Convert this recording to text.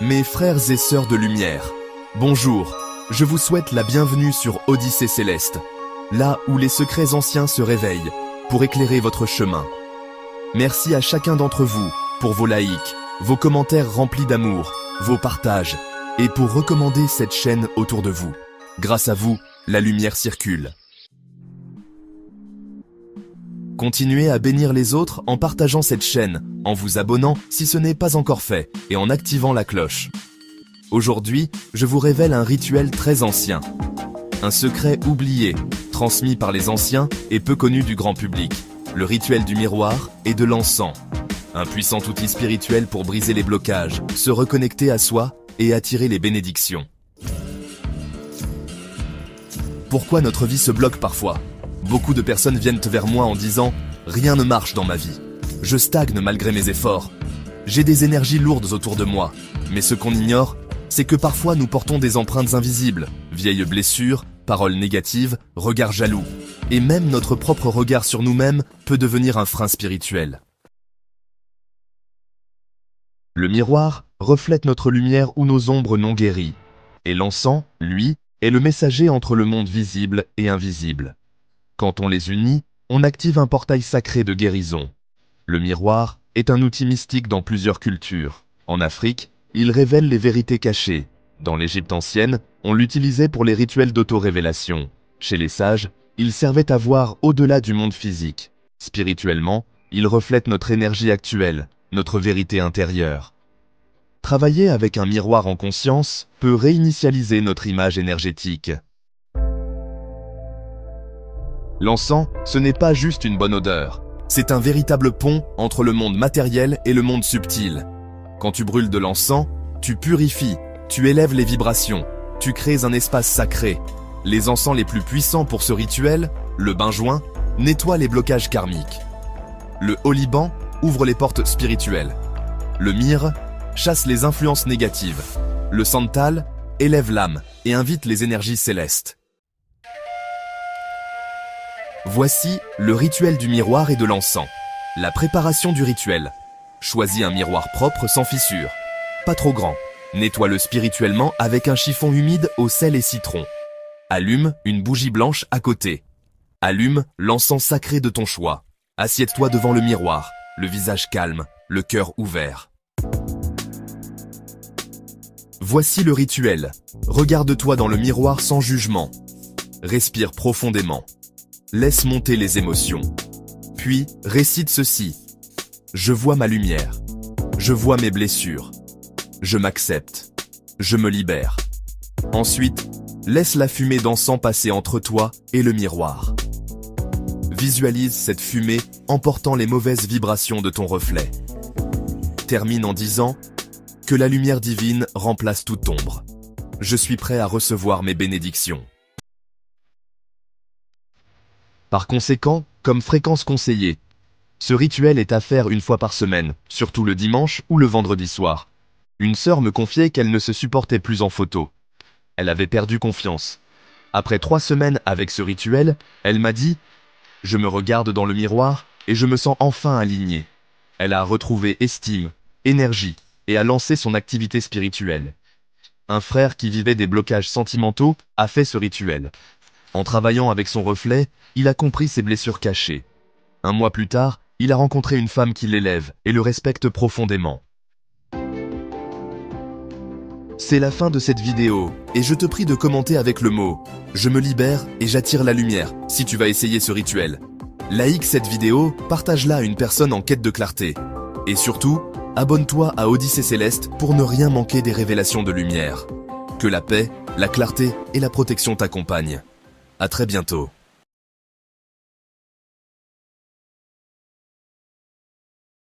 Mes frères et sœurs de lumière, bonjour, je vous souhaite la bienvenue sur Odyssée Céleste, là où les secrets anciens se réveillent pour éclairer votre chemin. Merci à chacun d'entre vous pour vos likes, vos commentaires remplis d'amour, vos partages, et pour recommander cette chaîne autour de vous. Grâce à vous, la lumière circule. Continuez à bénir les autres en partageant cette chaîne, en vous abonnant si ce n'est pas encore fait et en activant la cloche. Aujourd'hui, je vous révèle un rituel très ancien. Un secret oublié, transmis par les anciens et peu connu du grand public. Le rituel du miroir et de l'encens. Un puissant outil spirituel pour briser les blocages, se reconnecter à soi et attirer les bénédictions. Pourquoi notre vie se bloque parfois ? Beaucoup de personnes viennent vers moi en disant « Rien ne marche dans ma vie. Je stagne malgré mes efforts. J'ai des énergies lourdes autour de moi. » Mais ce qu'on ignore, c'est que parfois nous portons des empreintes invisibles, vieilles blessures, paroles négatives, regards jaloux. Et même notre propre regard sur nous-mêmes peut devenir un frein spirituel. Le miroir reflète notre lumière ou nos ombres non guéries. Et l'encens, lui, est le messager entre le monde visible et invisible. Quand on les unit, on active un portail sacré de guérison. Le miroir est un outil mystique dans plusieurs cultures. En Afrique, il révèle les vérités cachées. Dans l'Égypte ancienne, on l'utilisait pour les rituels d'auto-révélation. Chez les sages, il servait à voir au-delà du monde physique. Spirituellement, il reflète notre énergie actuelle, notre vérité intérieure. Travailler avec un miroir en conscience peut réinitialiser notre image énergétique. L'encens, ce n'est pas juste une bonne odeur. C'est un véritable pont entre le monde matériel et le monde subtil. Quand tu brûles de l'encens, tu purifies, tu élèves les vibrations, tu crées un espace sacré. Les encens les plus puissants pour ce rituel, le benjoin, nettoie les blocages karmiques. Le oliban ouvre les portes spirituelles. Le myrrhe chasse les influences négatives. Le santal élève l'âme et invite les énergies célestes. Voici le rituel du miroir et de l'encens. La préparation du rituel. Choisis un miroir propre sans fissure. Pas trop grand. Nettoie-le spirituellement avec un chiffon humide au sel et citron. Allume une bougie blanche à côté. Allume l'encens sacré de ton choix. Assieds-toi devant le miroir, le visage calme, le cœur ouvert. Voici le rituel. Regarde-toi dans le miroir sans jugement. Respire profondément. Laisse monter les émotions. Puis, récite ceci. Je vois ma lumière. Je vois mes blessures. Je m'accepte. Je me libère. Ensuite, laisse la fumée d'encens passer entre toi et le miroir. Visualise cette fumée emportant les mauvaises vibrations de ton reflet. Termine en disant que la lumière divine remplace toute ombre. Je suis prêt à recevoir mes bénédictions. Par conséquent, comme fréquence conseillée, ce rituel est à faire une fois par semaine, surtout le dimanche ou le vendredi soir. Une sœur me confiait qu'elle ne se supportait plus en photo. Elle avait perdu confiance. Après 3 semaines avec ce rituel, elle m'a dit « Je me regarde dans le miroir et je me sens enfin alignée ». Elle a retrouvé estime, énergie et a lancé son activité spirituelle. Un frère qui vivait des blocages sentimentaux a fait ce rituel. En travaillant avec son reflet, il a compris ses blessures cachées. 1 mois plus tard, il a rencontré une femme qui l'élève et le respecte profondément. C'est la fin de cette vidéo, et je te prie de commenter avec le mot « Je me libère et j'attire la lumière » si tu vas essayer ce rituel. Like cette vidéo, partage-la à une personne en quête de clarté. Et surtout, abonne-toi à Odyssée Céleste pour ne rien manquer des révélations de lumière. Que la paix, la clarté et la protection t'accompagnent. À très bientôt.